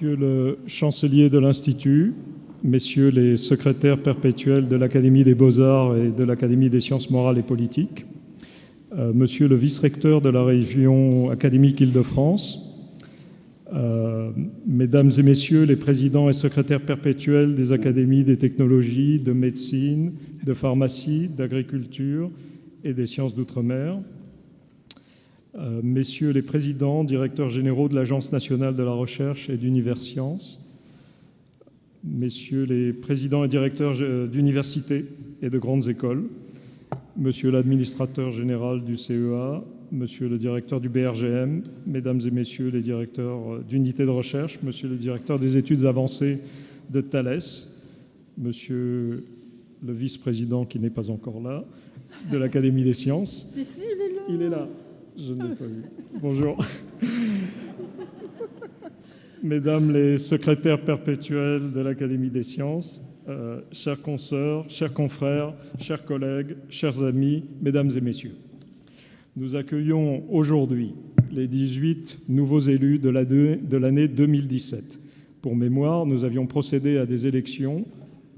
Monsieur le chancelier de l'Institut, messieurs les secrétaires perpétuels de l'Académie des Beaux-Arts et de l'Académie des Sciences morales et politiques, monsieur le vice-recteur de la région académique Île-de-France, mesdames et messieurs les présidents et secrétaires perpétuels des académies des technologies, de médecine, de pharmacie, d'agriculture et des sciences d'outre-mer, messieurs les présidents, directeurs généraux de l'Agence nationale de la recherche et d'Universciences, messieurs les présidents et directeurs d'universités et de grandes écoles, monsieur l'administrateur général du CEA, monsieur le directeur du BRGM, mesdames et messieurs les directeurs d'unités de recherche, monsieur le directeur des études avancées de Thales, monsieur le vice-président qui n'est pas encore là, de l'Académie des sciences. Si, il est là. Il est là. Je ne l'ai pas vu. Bonjour. Mesdames les secrétaires perpétuels de l'Académie des sciences, chers consoeurs, chers confrères, chers collègues, chers amis, mesdames et messieurs. Nous accueillons aujourd'hui les 18 nouveaux élus de l'année 2017. Pour mémoire, nous avions procédé à des élections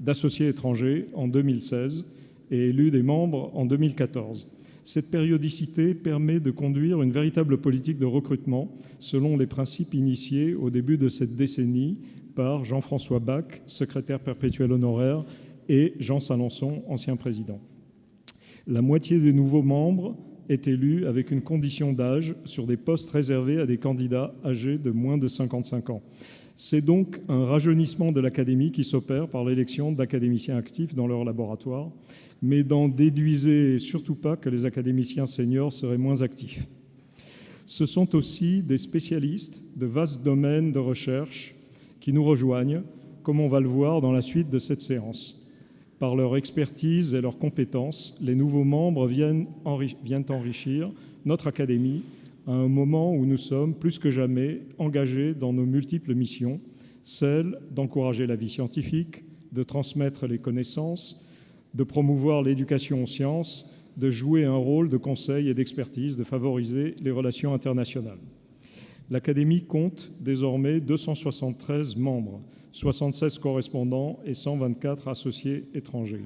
d'associés étrangers en 2016 et élus des membres en 2014. Cette périodicité permet de conduire une véritable politique de recrutement selon les principes initiés au début de cette décennie par Jean-François Bach, secrétaire perpétuel honoraire, et Jean Salençon, ancien président. La moitié des nouveaux membres est élue avec une condition d'âge sur des postes réservés à des candidats âgés de moins de 55 ans. C'est donc un rajeunissement de l'Académie qui s'opère par l'élection d'académiciens actifs dans leur laboratoire, mais n'en déduisez surtout pas que les académiciens seniors seraient moins actifs. Ce sont aussi des spécialistes de vastes domaines de recherche qui nous rejoignent, comme on va le voir dans la suite de cette séance. Par leur expertise et leurs compétences, les nouveaux membres viennent enrichir notre Académie à un moment où nous sommes plus que jamais engagés dans nos multiples missions, celle d'encourager la vie scientifique, de transmettre les connaissances, de promouvoir l'éducation aux sciences, de jouer un rôle de conseil et d'expertise, de favoriser les relations internationales. L'Académie compte désormais 273 membres, 76 correspondants et 124 associés étrangers.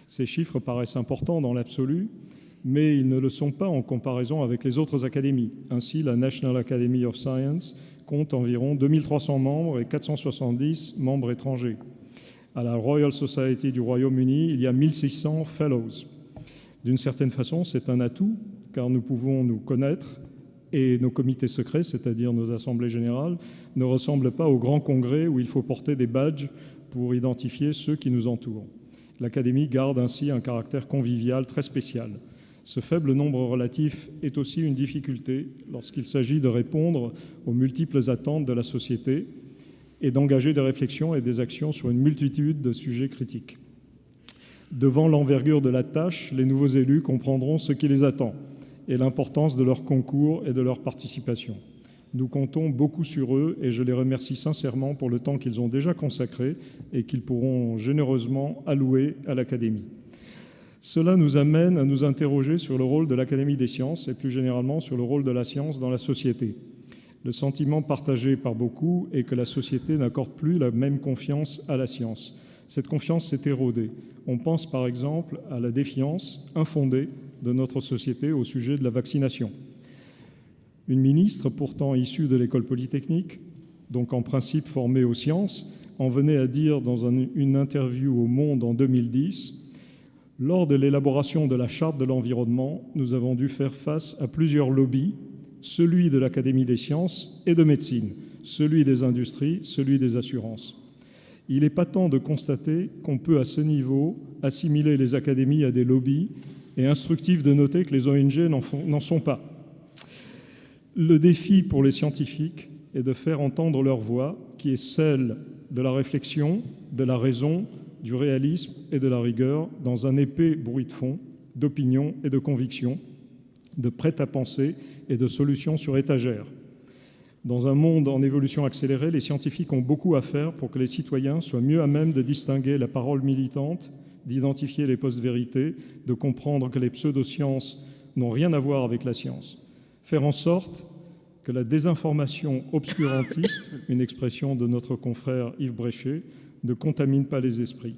Ces chiffres paraissent importants dans l'absolu, mais ils ne le sont pas en comparaison avec les autres académies. Ainsi, la National Academy of Science compte environ 2300 membres et 470 membres étrangers. À la Royal Society du Royaume-Uni, il y a 1600 fellows. D'une certaine façon, c'est un atout, car nous pouvons nous connaître et nos comités secrets, c'est-à-dire nos assemblées générales, ne ressemblent pas aux grands congrès où il faut porter des badges pour identifier ceux qui nous entourent. L'Académie garde ainsi un caractère convivial très spécial. Ce faible nombre relatif est aussi une difficulté lorsqu'il s'agit de répondre aux multiples attentes de la société et d'engager des réflexions et des actions sur une multitude de sujets critiques. Devant l'envergure de la tâche, les nouveaux élus comprendront ce qui les attend et l'importance de leur concours et de leur participation. Nous comptons beaucoup sur eux et je les remercie sincèrement pour le temps qu'ils ont déjà consacré et qu'ils pourront généreusement allouer à l'Académie. Cela nous amène à nous interroger sur le rôle de l'Académie des sciences et plus généralement sur le rôle de la science dans la société. Le sentiment partagé par beaucoup est que la société n'accorde plus la même confiance à la science. Cette confiance s'est érodée. On pense par exemple à la défiance infondée de notre société au sujet de la vaccination. Une ministre, pourtant issue de l'école polytechnique, donc en principe formée aux sciences, en venait à dire dans une interview au Monde en 2010 « Lors de l'élaboration de la Charte de l'environnement, nous avons dû faire face à plusieurs lobbies, celui de l'Académie des sciences et de médecine, celui des industries, celui des assurances. Il est patent de constater qu'on peut à ce niveau assimiler les académies à des lobbies et instructif de noter que les ONG n'en sont pas. Le défi pour les scientifiques est de faire entendre leur voix, qui est celle de la réflexion, de la raison, du réalisme et de la rigueur, dans un épais bruit de fond, d'opinion et de conviction, de prêt-à-penser et de solutions sur étagère. Dans un monde en évolution accélérée, les scientifiques ont beaucoup à faire pour que les citoyens soient mieux à même de distinguer la parole militante, d'identifier les post-vérités, de comprendre que les pseudosciences n'ont rien à voir avec la science. Faire en sorte que la désinformation obscurantiste, une expression de notre confrère Yves Bréchet, ne contamine pas les esprits.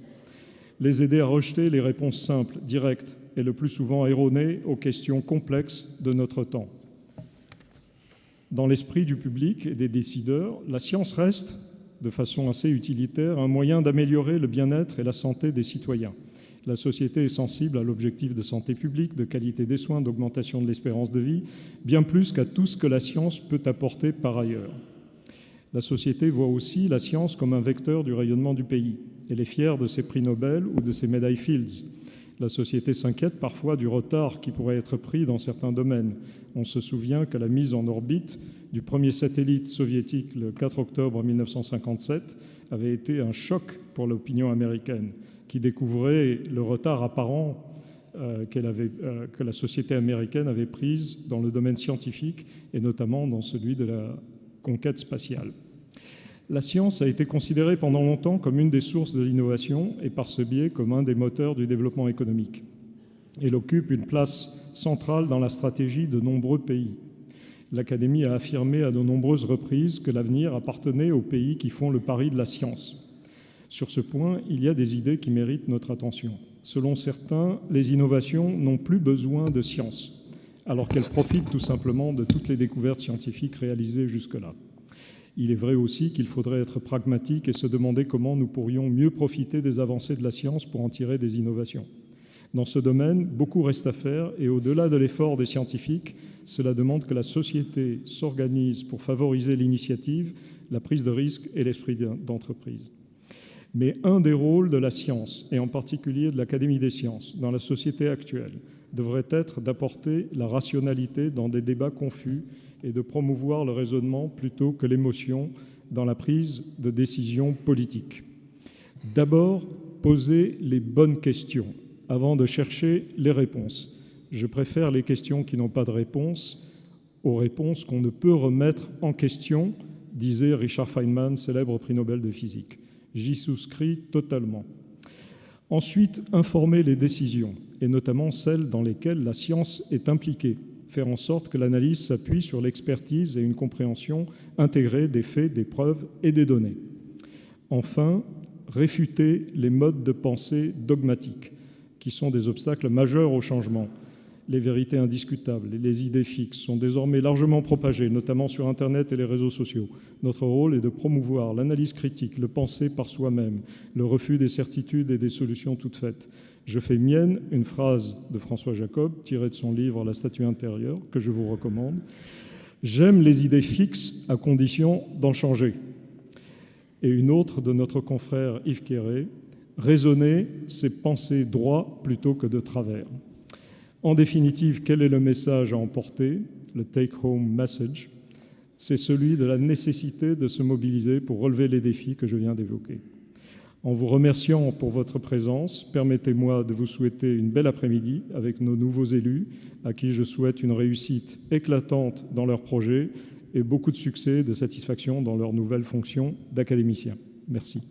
Les aider à rejeter les réponses simples, directes et le plus souvent erronées aux questions complexes de notre temps. Dans l'esprit du public et des décideurs, la science reste, de façon assez utilitaire, un moyen d'améliorer le bien-être et la santé des citoyens. La société est sensible à l'objectif de santé publique, de qualité des soins, d'augmentation de l'espérance de vie, bien plus qu'à tout ce que la science peut apporter par ailleurs. La société voit aussi la science comme un vecteur du rayonnement du pays. Elle est fière de ses prix Nobel ou de ses médailles Fields. La société s'inquiète parfois du retard qui pourrait être pris dans certains domaines. On se souvient que la mise en orbite du premier satellite soviétique le 4 octobre 1957 avait été un choc pour l'opinion américaine, qui découvrait le retard apparent que la société américaine avait prise dans le domaine scientifique et notamment dans celui de la conquête spatiale. La science a été considérée pendant longtemps comme une des sources de l'innovation et par ce biais comme un des moteurs du développement économique. Elle occupe une place centrale dans la stratégie de nombreux pays. L'Académie a affirmé à de nombreuses reprises que l'avenir appartenait aux pays qui font le pari de la science. Sur ce point, il y a des idées qui méritent notre attention. Selon certains, les innovations n'ont plus besoin de science, alors qu'elles profitent tout simplement de toutes les découvertes scientifiques réalisées jusque-là. Il est vrai aussi qu'il faudrait être pragmatique et se demander comment nous pourrions mieux profiter des avancées de la science pour en tirer des innovations. Dans ce domaine, beaucoup reste à faire et au-delà de l'effort des scientifiques, cela demande que la société s'organise pour favoriser l'initiative, la prise de risque et l'esprit d'entreprise. Mais un des rôles de la science, et en particulier de l'Académie des sciences, dans la société actuelle, devrait être d'apporter la rationalité dans des débats confus et de promouvoir le raisonnement plutôt que l'émotion dans la prise de décisions politiques. D'abord, poser les bonnes questions avant de chercher les réponses. Je préfère les questions qui n'ont pas de réponse aux réponses qu'on ne peut remettre en question, disait Richard Feynman, célèbre prix Nobel de physique. J'y souscris totalement. Ensuite, informer les décisions, et notamment celles dans lesquelles la science est impliquée. Faire en sorte que l'analyse s'appuie sur l'expertise et une compréhension intégrée des faits, des preuves et des données. Enfin, réfuter les modes de pensée dogmatiques, qui sont des obstacles majeurs au changement. Les vérités indiscutables et les idées fixes sont désormais largement propagées, notamment sur Internet et les réseaux sociaux. Notre rôle est de promouvoir l'analyse critique, le penser par soi-même, le refus des certitudes et des solutions toutes faites. Je fais mienne une phrase de François Jacob, tirée de son livre « La statue intérieure », que je vous recommande. « J'aime les idées fixes à condition d'en changer ». Et une autre de notre confrère Yves Quéré, « Raisonner, c'est penser droit plutôt que de travers ». En définitive, quel est le message à emporter, le take-home message? C'est celui de la nécessité de se mobiliser pour relever les défis que je viens d'évoquer. En vous remerciant pour votre présence, permettez-moi de vous souhaiter une belle après-midi avec nos nouveaux élus, à qui je souhaite une réussite éclatante dans leurs projets et beaucoup de succès et de satisfaction dans leurs nouvelles fonctions d'académiciens. Merci.